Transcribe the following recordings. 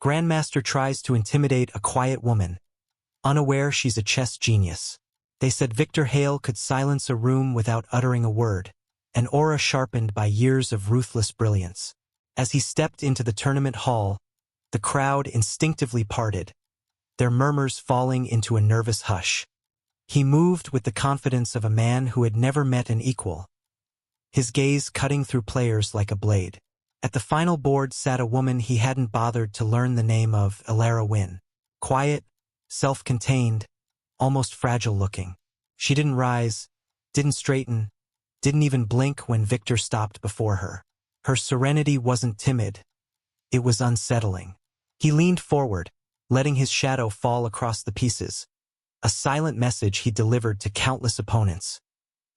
Grandmaster tries to intimidate a quiet woman, unaware she's a chess genius. They said Victor Hale could silence a room without uttering a word, an aura sharpened by years of ruthless brilliance. As he stepped into the tournament hall, the crowd instinctively parted, their murmurs falling into a nervous hush. He moved with the confidence of a man who had never met an equal, his gaze cutting through players like a blade. At the final board sat a woman he hadn't bothered to learn the name of, Elara Wynn. Quiet, self-contained, almost fragile-looking. She didn't rise, didn't straighten, didn't even blink when Victor stopped before her. Her serenity wasn't timid. It was unsettling. He leaned forward, letting his shadow fall across the pieces, a silent message he delivered to countless opponents.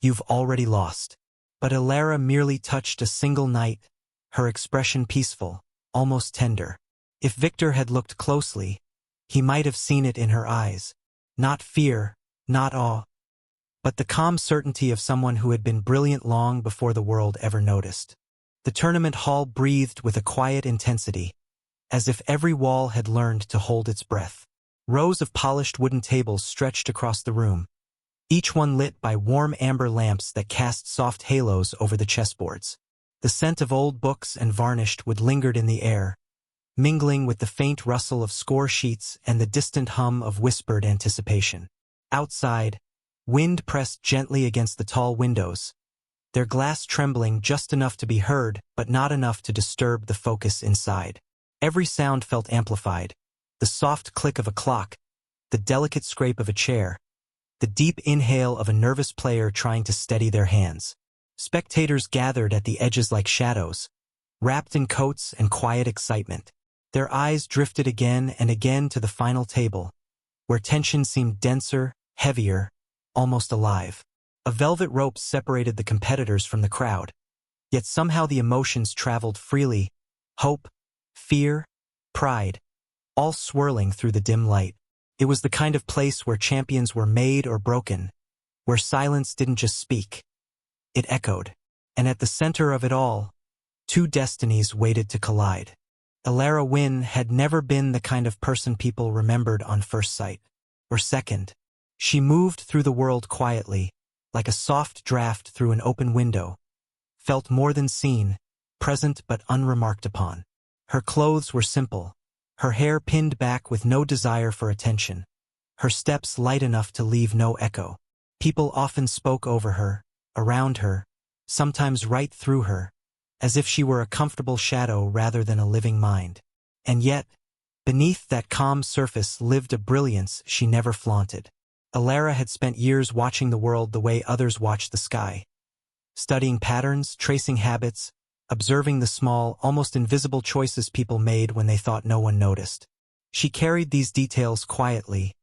You've already lost. But Elara merely touched a single knight, her expression peaceful, almost tender. If Victor had looked closely, he might have seen it in her eyes. Not fear, not awe, but the calm certainty of someone who had been brilliant long before the world ever noticed. The tournament hall breathed with a quiet intensity, as if every wall had learned to hold its breath. Rows of polished wooden tables stretched across the room, each one lit by warm amber lamps that cast soft halos over the chessboards. The scent of old books and varnished wood lingered in the air, mingling with the faint rustle of score sheets and the distant hum of whispered anticipation. Outside, wind pressed gently against the tall windows, their glass trembling just enough to be heard but not enough to disturb the focus inside. Every sound felt amplified, the soft click of a clock, the delicate scrape of a chair, the deep inhale of a nervous player trying to steady their hands. Spectators gathered at the edges like shadows, wrapped in coats and quiet excitement. Their eyes drifted again and again to the final table, where tension seemed denser, heavier, almost alive. A velvet rope separated the competitors from the crowd, yet somehow the emotions traveled freely, hope, fear, pride, all swirling through the dim light. It was the kind of place where champions were made or broken, where silence didn't just speak. It echoed, and at the center of it all, two destinies waited to collide. Elara Wynn had never been the kind of person people remembered on first sight, or second. She moved through the world quietly, like a soft draft through an open window, felt more than seen, present but unremarked upon. Her clothes were simple, her hair pinned back with no desire for attention, her steps light enough to leave no echo. People often spoke over her, around her, sometimes right through her, as if she were a comfortable shadow rather than a living mind. And yet, beneath that calm surface lived a brilliance she never flaunted. Elara had spent years watching the world the way others watch the sky, studying patterns, tracing habits, observing the small, almost invisible choices people made when they thought no one noticed. She carried these details quietly,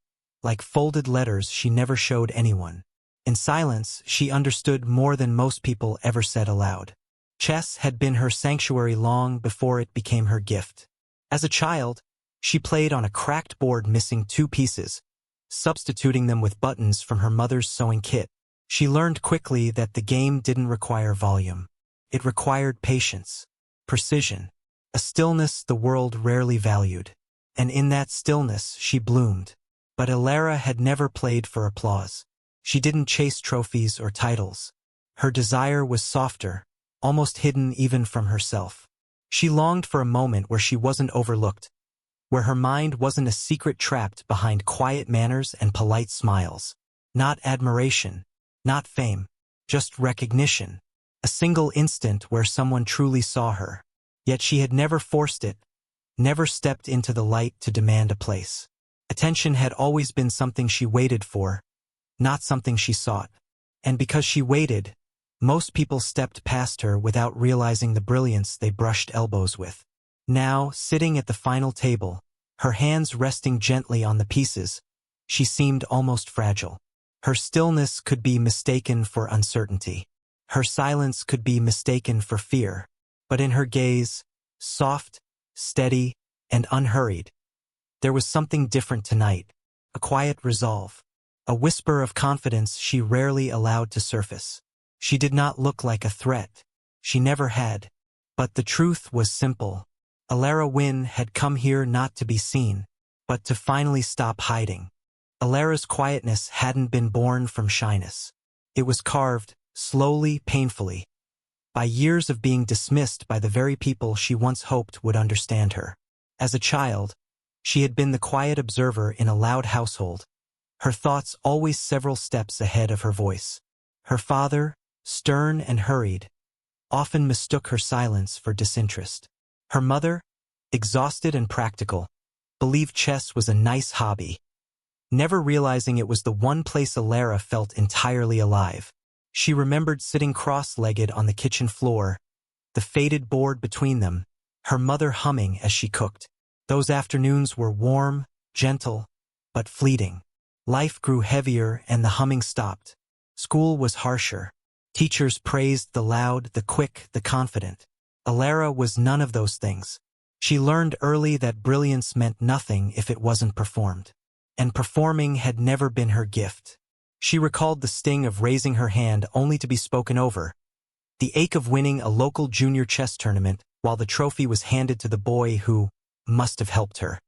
like folded letters she never showed anyone. In silence, she understood more than most people ever said aloud. Chess had been her sanctuary long before it became her gift. As a child, she played on a cracked board missing 2 pieces, substituting them with buttons from her mother's sewing kit. She learned quickly that the game didn't require volume. It required patience, precision, a stillness the world rarely valued. And in that stillness she bloomed. But Elara had never played for applause. She didn't chase trophies or titles. Her desire was softer, almost hidden even from herself. She longed for a moment where she wasn't overlooked, where her mind wasn't a secret trapped behind quiet manners and polite smiles. Not admiration, not fame, just recognition. A single instant where someone truly saw her. Yet she had never forced it, never stepped into the light to demand a place. Attention had always been something she waited for, not something she sought. And because she waited, most people stepped past her without realizing the brilliance they brushed elbows with. Now, sitting at the final table, her hands resting gently on the pieces, she seemed almost fragile. Her stillness could be mistaken for uncertainty. Her silence could be mistaken for fear. But in her gaze, soft, steady, and unhurried, there was something different tonight, a quiet resolve, a whisper of confidence she rarely allowed to surface. She did not look like a threat. She never had. But the truth was simple. Alara Wynn had come here not to be seen, but to finally stop hiding. Alara's quietness hadn't been born from shyness. It was carved, slowly, painfully, by years of being dismissed by the very people she once hoped would understand her. As a child, she had been the quiet observer in a loud household, her thoughts always several steps ahead of her voice. Her father, stern and hurried, often mistook her silence for disinterest. Her mother, exhausted and practical, believed chess was a nice hobby, never realizing it was the one place Alara felt entirely alive. She remembered sitting cross-legged on the kitchen floor, the faded board between them, her mother humming as she cooked. Those afternoons were warm, gentle, but fleeting. Life grew heavier and the humming stopped. School was harsher. Teachers praised the loud, the quick, the confident. Alara was none of those things. She learned early that brilliance meant nothing if it wasn't performed. And performing had never been her gift. She recalled the sting of raising her hand only to be spoken over, the ache of winning a local junior chess tournament while the trophy was handed to the boy who must have helped her.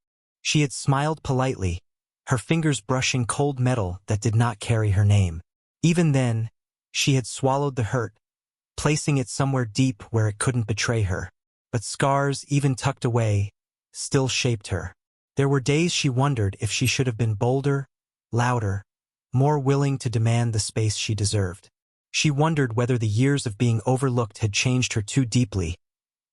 She had smiled politely, her fingers brushing cold metal that did not carry her name. Even then, she had swallowed the hurt, placing it somewhere deep where it couldn't betray her. But scars, even tucked away, still shaped her. There were days she wondered if she should have been bolder, louder, more willing to demand the space she deserved. She wondered whether the years of being overlooked had changed her too deeply,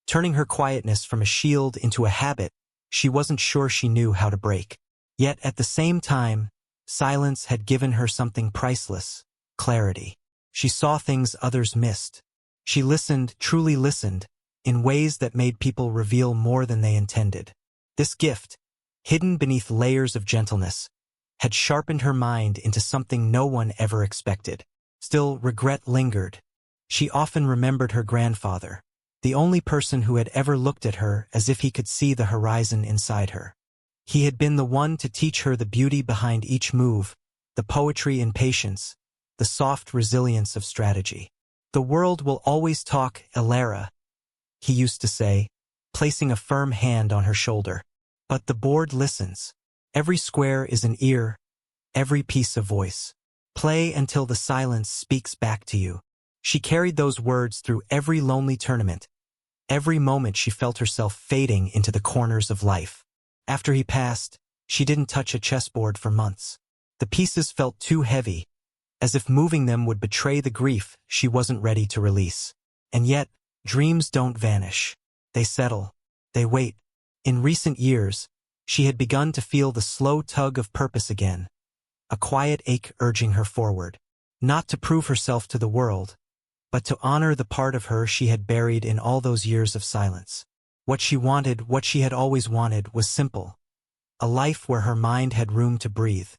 turning her quietness from a shield into a habit she wasn't sure she knew how to break. Yet at the same time, silence had given her something priceless: clarity. She saw things others missed. She listened, truly listened, in ways that made people reveal more than they intended. This gift, hidden beneath layers of gentleness, had sharpened her mind into something no one ever expected. Still, regret lingered. She often remembered her grandfather, the only person who had ever looked at her as if he could see the horizon inside her. He had been the one to teach her the beauty behind each move, the poetry in patience, the soft resilience of strategy. "The world will always talk, Alara," he used to say, placing a firm hand on her shoulder. "But the board listens. Every square is an ear, every piece a voice. Play until the silence speaks back to you." She carried those words through every lonely tournament, every moment she felt herself fading into the corners of life. After he passed, she didn't touch a chessboard for months. The pieces felt too heavy, as if moving them would betray the grief she wasn't ready to release. And yet, dreams don't vanish. They settle. They wait. In recent years, she had begun to feel the slow tug of purpose again, a quiet ache urging her forward, not to prove herself to the world, but to honor the part of her she had buried in all those years of silence. What she wanted, what she had always wanted, was simple: a life where her mind had room to breathe,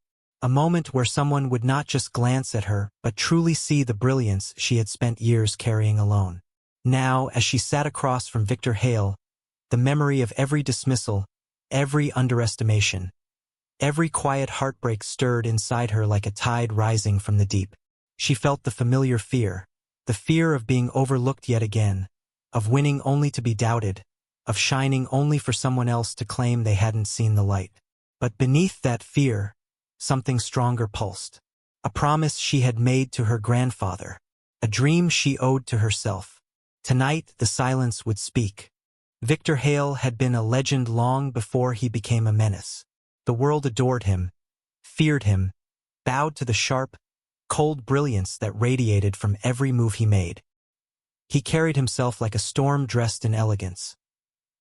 a moment where someone would not just glance at her, but truly see the brilliance she had spent years carrying alone. Now, as she sat across from Victor Hale, the memory of every dismissal, every underestimation, every quiet heartbreak stirred inside her like a tide rising from the deep. She felt the familiar fear, the fear of being overlooked yet again, of winning only to be doubted, of shining only for someone else to claim they hadn't seen the light. But beneath that fear, something stronger pulsed. A promise she had made to her grandfather, a dream she owed to herself. Tonight, the silence would speak. Victor Hale had been a legend long before he became a menace. The world adored him, feared him, bowed to the sharp, cold brilliance that radiated from every move he made. He carried himself like a storm dressed in elegance.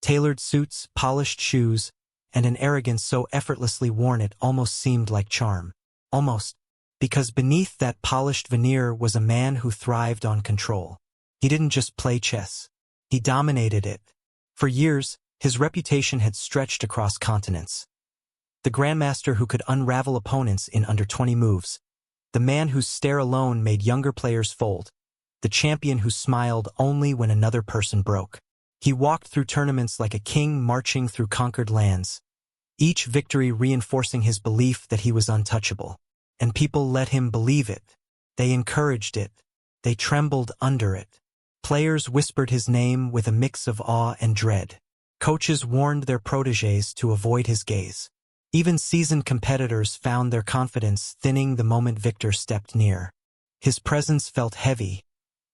Tailored suits, polished shoes, and an arrogance so effortlessly worn it almost seemed like charm. Almost, because beneath that polished veneer was a man who thrived on control. He didn't just play chess. He dominated it. For years, his reputation had stretched across continents. The grandmaster who could unravel opponents in under 20 moves. The man whose stare alone made younger players fold. The champion who smiled only when another person broke. He walked through tournaments like a king marching through conquered lands, each victory reinforcing his belief that he was untouchable. And people let him believe it. They encouraged it. They trembled under it. Players whispered his name with a mix of awe and dread. Coaches warned their protégés to avoid his gaze. Even seasoned competitors found their confidence thinning the moment Victor stepped near. His presence felt heavy,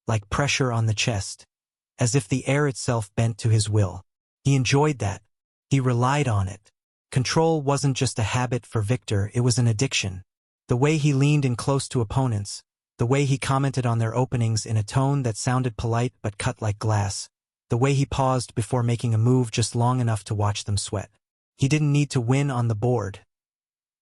like pressure on the chest, as if the air itself bent to his will. He enjoyed that. He relied on it. Control wasn't just a habit for Victor, it was an addiction. The way he leaned in close to opponents, the way he commented on their openings in a tone that sounded polite but cut like glass, the way he paused before making a move just long enough to watch them sweat. He didn't need to win on the board.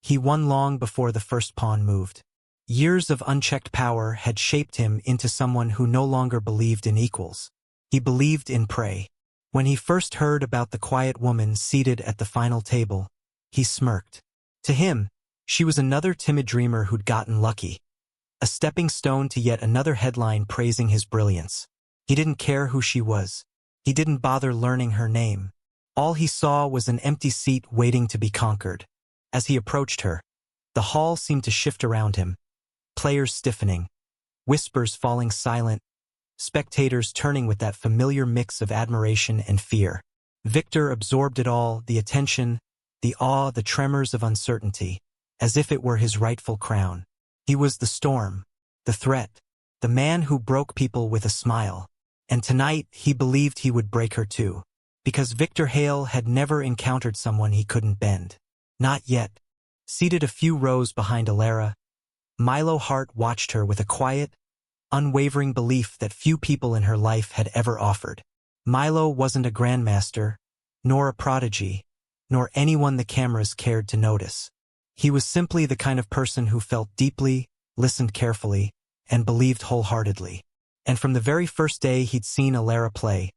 He won long before the first pawn moved. Years of unchecked power had shaped him into someone who no longer believed in equals. He believed in prey. When he first heard about the quiet woman seated at the final table, he smirked. To him, she was another timid dreamer who'd gotten lucky. A stepping stone to yet another headline praising his brilliance. He didn't care who she was. He didn't bother learning her name. All he saw was an empty seat waiting to be conquered. As he approached her, the hall seemed to shift around him. Players stiffening, whispers falling silent, spectators turning with that familiar mix of admiration and fear. Victor absorbed it all, the attention, the awe, the tremors of uncertainty, as if it were his rightful crown. He was the storm, the threat, the man who broke people with a smile. And tonight he believed he would break her too. Because Victor Hale had never encountered someone he couldn't bend. Not yet. Seated a few rows behind Alara, Milo Hart watched her with a quiet, unwavering belief that few people in her life had ever offered. Milo wasn't a grandmaster, nor a prodigy, nor anyone the cameras cared to notice. He was simply the kind of person who felt deeply, listened carefully, and believed wholeheartedly. And from the very first day he'd seen Alara play,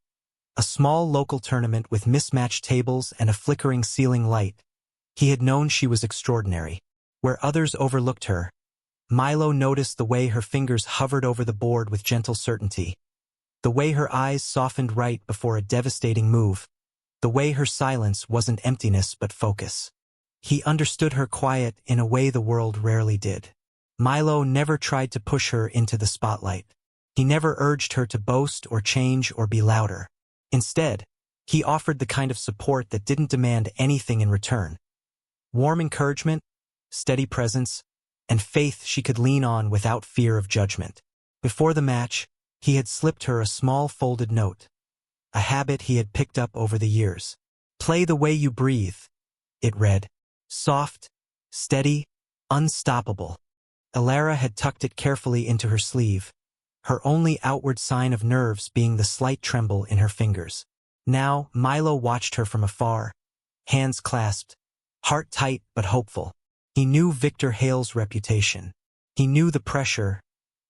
a small local tournament with mismatched tables and a flickering ceiling light, he had known she was extraordinary. Where others overlooked her, Milo noticed the way her fingers hovered over the board with gentle certainty, the way her eyes softened right before a devastating move, the way her silence wasn't emptiness but focus. He understood her quiet in a way the world rarely did. Milo never tried to push her into the spotlight. He never urged her to boast or change or be louder. Instead, he offered the kind of support that didn't demand anything in return. Warm encouragement, steady presence, and faith she could lean on without fear of judgment. Before the match, he had slipped her a small folded note, a habit he had picked up over the years. "Play the way you breathe," it read. Soft, steady, unstoppable. Alara had tucked it carefully into her sleeve, her only outward sign of nerves being the slight tremble in her fingers. Now, Milo watched her from afar, hands clasped, heart tight but hopeful. He knew Victor Hale's reputation. He knew the pressure,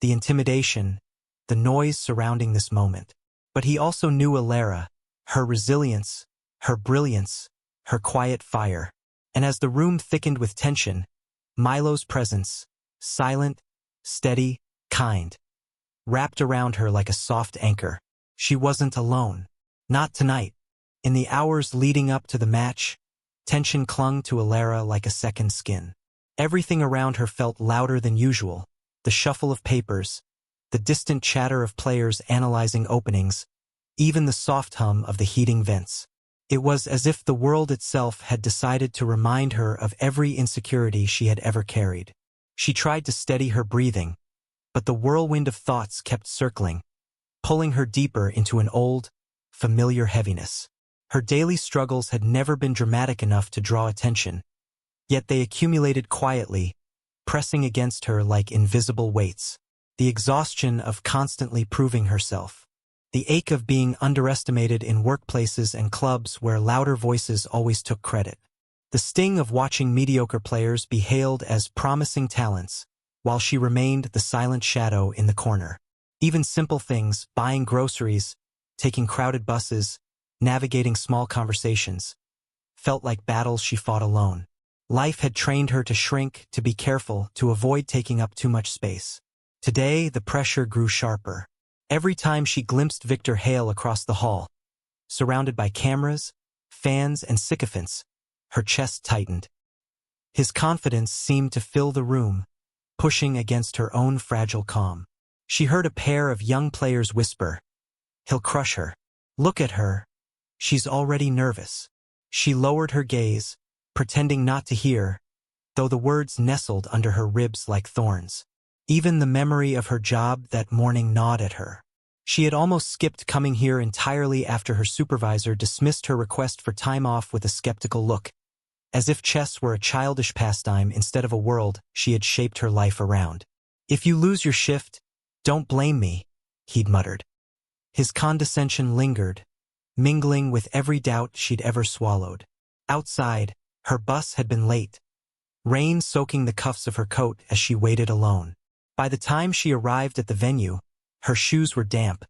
the intimidation, the noise surrounding this moment. But he also knew Alara, her resilience, her brilliance, her quiet fire. And as the room thickened with tension, Milo's presence, silent, steady, kind, wrapped around her like a soft anchor. She wasn't alone. Not tonight. In the hours leading up to the match, tension clung to Alara like a second skin. Everything around her felt louder than usual, the shuffle of papers, the distant chatter of players analyzing openings, even the soft hum of the heating vents. It was as if the world itself had decided to remind her of every insecurity she had ever carried. She tried to steady her breathing, but the whirlwind of thoughts kept circling, pulling her deeper into an old, familiar heaviness. Her daily struggles had never been dramatic enough to draw attention, yet they accumulated quietly, pressing against her like invisible weights. The exhaustion of constantly proving herself. The ache of being underestimated in workplaces and clubs where louder voices always took credit. The sting of watching mediocre players be hailed as promising talents, while she remained the silent shadow in the corner. Even simple things, buying groceries, taking crowded buses, navigating small conversations, felt like battles she fought alone. Life had trained her to shrink, to be careful, to avoid taking up too much space. Today, the pressure grew sharper. Every time she glimpsed Victor Hale across the hall, surrounded by cameras, fans, and sycophants, her chest tightened. His confidence seemed to fill the room, pushing against her own fragile calm. She heard a pair of young players whisper, "He'll crush her. Look at her. She's already nervous. She lowered her gaze, pretending not to hear, though the words nestled under her ribs like thorns. Even the memory of her job that morning gnawed at her. She had almost skipped coming here entirely after her supervisor dismissed her request for time off with a skeptical look, as if chess were a childish pastime instead of a world she had shaped her life around. "If you lose your shift, don't blame me," he'd muttered. His condescension lingered, mingling with every doubt she'd ever swallowed. Outside, her bus had been late, rain soaking the cuffs of her coat as she waited alone. By the time she arrived at the venue, her shoes were damp,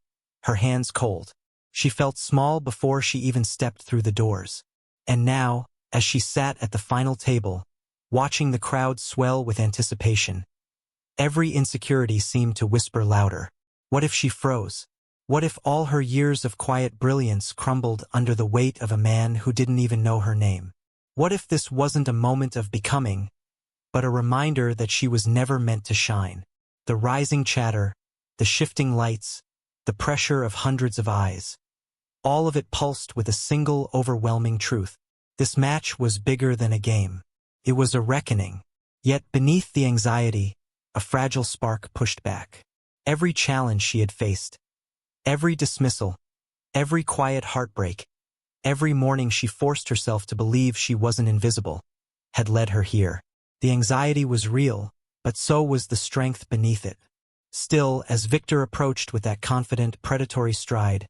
her hands cold. She felt small before she even stepped through the doors. And now, as she sat at the final table, watching the crowd swell with anticipation, every insecurity seemed to whisper louder. What if she froze? What if all her years of quiet brilliance crumbled under the weight of a man who didn't even know her name? What if this wasn't a moment of becoming, but a reminder that she was never meant to shine? The rising chatter, the shifting lights, the pressure of hundreds of eyes. All of it pulsed with a single overwhelming truth. This match was bigger than a game. It was a reckoning. Yet beneath the anxiety, a fragile spark pushed back. Every challenge she had faced, every dismissal, every quiet heartbreak, every morning she forced herself to believe she wasn't invisible, had led her here. The anxiety was real, but so was the strength beneath it. Still, as Victor approached with that confident, predatory stride,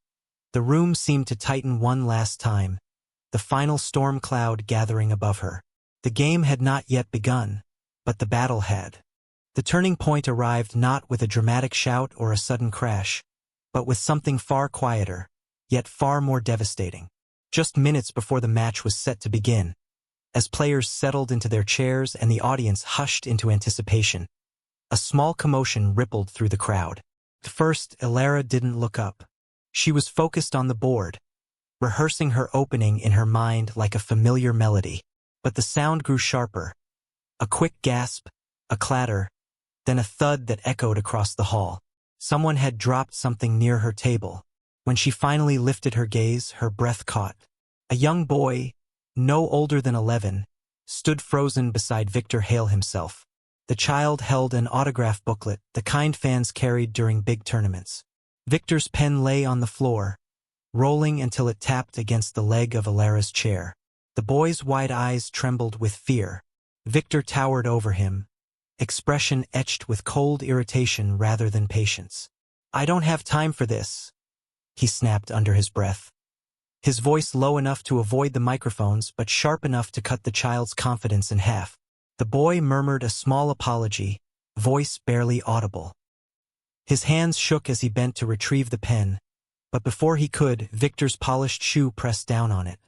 the room seemed to tighten one last time, the final storm cloud gathering above her. The game had not yet begun, but the battle had. The turning point arrived not with a dramatic shout or a sudden crash, but with something far quieter, yet far more devastating. Just minutes before the match was set to begin, as players settled into their chairs and the audience hushed into anticipation, a small commotion rippled through the crowd. At first, Elara didn't look up. She was focused on the board, rehearsing her opening in her mind like a familiar melody. But the sound grew sharper. A quick gasp, a clatter, then a thud that echoed across the hall. Someone had dropped something near her table. When she finally lifted her gaze, her breath caught. A young boy, no older than 11, stood frozen beside Victor Hale himself. The child held an autograph booklet, the kind fans carried during big tournaments. Victor's pen lay on the floor, rolling until it tapped against the leg of Elara's chair. The boy's wide eyes trembled with fear. Victor towered over him, expression etched with cold irritation rather than patience. "I don't have time for this," he snapped under his breath. His voice low enough to avoid the microphones but sharp enough to cut the child's confidence in half. The boy murmured a small apology, voice barely audible. His hands shook as he bent to retrieve the pen, but before he could, Victor's polished shoe pressed down on it.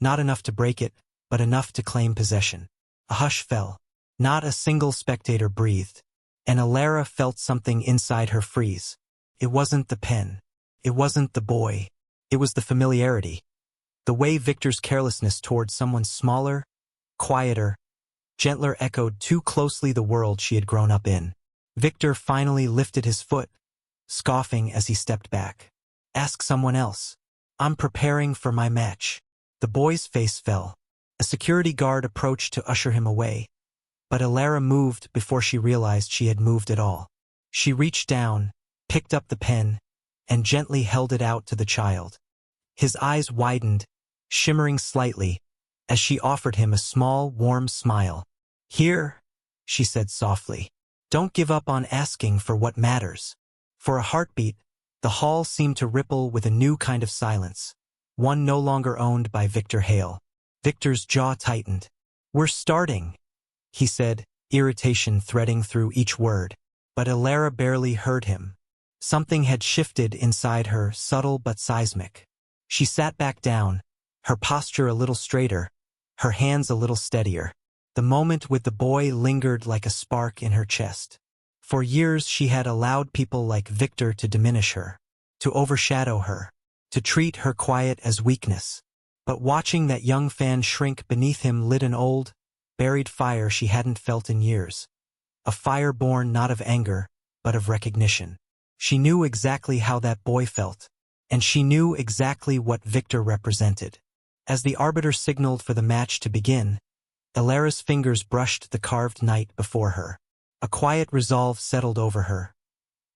Not enough to break it, but enough to claim possession. A hush fell. Not a single spectator breathed, and Elara felt something inside her freeze. It wasn't the pen. It wasn't the boy. It was the familiarity. The way Victor's carelessness toward someone smaller, quieter, gentler echoed too closely the world she had grown up in. Victor finally lifted his foot, scoffing as he stepped back. "Ask someone else. I'm preparing for my match." The boy's face fell. A security guard approached to usher him away, but Elara moved before she realized she had moved at all. She reached down, picked up the pen, and gently held it out to the child. His eyes widened, shimmering slightly, as she offered him a small, warm smile. "Here," she said softly. "Don't give up on asking for what matters." For a heartbeat, the hall seemed to ripple with a new kind of silence, one no longer owned by Victor Hale. Victor's jaw tightened. "We're starting," he said, irritation threading through each word. But Elara barely heard him. Something had shifted inside her, subtle but seismic. She sat back down, her posture a little straighter, her hands a little steadier. The moment with the boy lingered like a spark in her chest. For years she had allowed people like Victor to diminish her, to overshadow her, to treat her quiet as weakness. But watching that young fan shrink beneath him lit an old, buried fire she hadn't felt in years. A fire born not of anger, but of recognition. She knew exactly how that boy felt. and she knew exactly what Victor represented. As the arbiter signaled for the match to begin, Elara's fingers brushed the carved knight before her. A quiet resolve settled over her.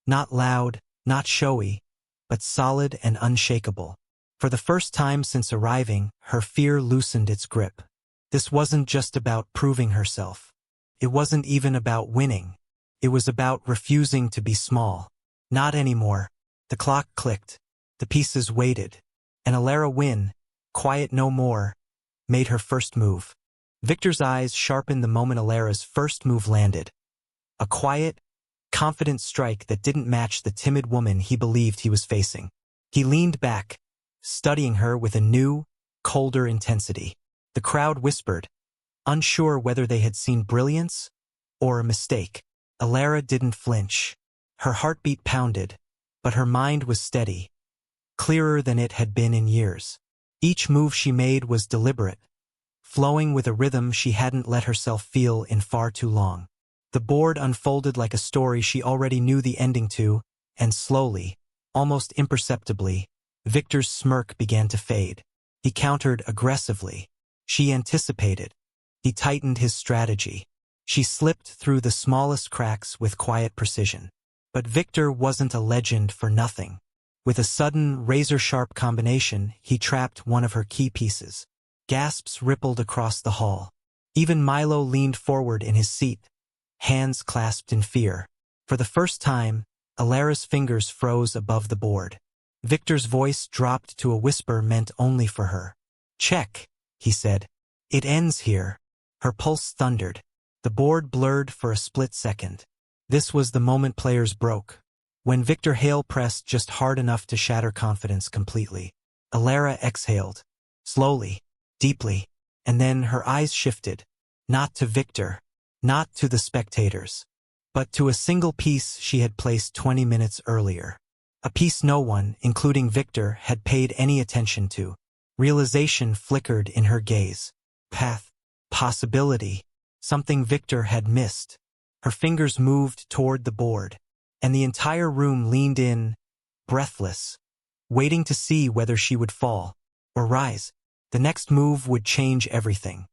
Not loud, not showy, but solid and unshakable. For the first time since arriving, her fear loosened its grip. This wasn't just about proving herself. It wasn't even about winning. It was about refusing to be small. Not anymore. The clock clicked. The pieces waited. And Elara Wynn, quiet no more, made her first move. Victor's eyes sharpened the moment Elara's first move landed. A quiet, confident strike that didn't match the timid woman he believed he was facing. He leaned back, studying her with a new, colder intensity. The crowd whispered, unsure whether they had seen brilliance or a mistake. Elara didn't flinch. Her heartbeat pounded, but her mind was steady, clearer than it had been in years. Each move she made was deliberate, flowing with a rhythm she hadn't let herself feel in far too long. The board unfolded like a story she already knew the ending to, and slowly, almost imperceptibly, Victor's smirk began to fade. He countered aggressively. She anticipated. He tightened his strategy. She slipped through the smallest cracks with quiet precision. But Victor wasn't a legend for nothing. With a sudden, razor-sharp combination, he trapped one of her key pieces. Gasps rippled across the hall. Even Milo leaned forward in his seat, hands clasped in fear. For the first time, Elara's fingers froze above the board. Victor's voice dropped to a whisper meant only for her. "Check," he said. "It ends here." Her pulse thundered. The board blurred for a split second. This was the moment players broke. When Victor Hale pressed just hard enough to shatter confidence completely. Elara exhaled. Slowly, deeply, and then her eyes shifted. Not to Victor, not to the spectators, but to a single piece she had placed 20 minutes earlier. A piece no one, including Victor, had paid any attention to. Realization flickered in her gaze. Path. Possibility. Something Victor had missed. Her fingers moved toward the board, and the entire room leaned in, breathless, waiting to see whether she would fall or rise. The next move would change everything.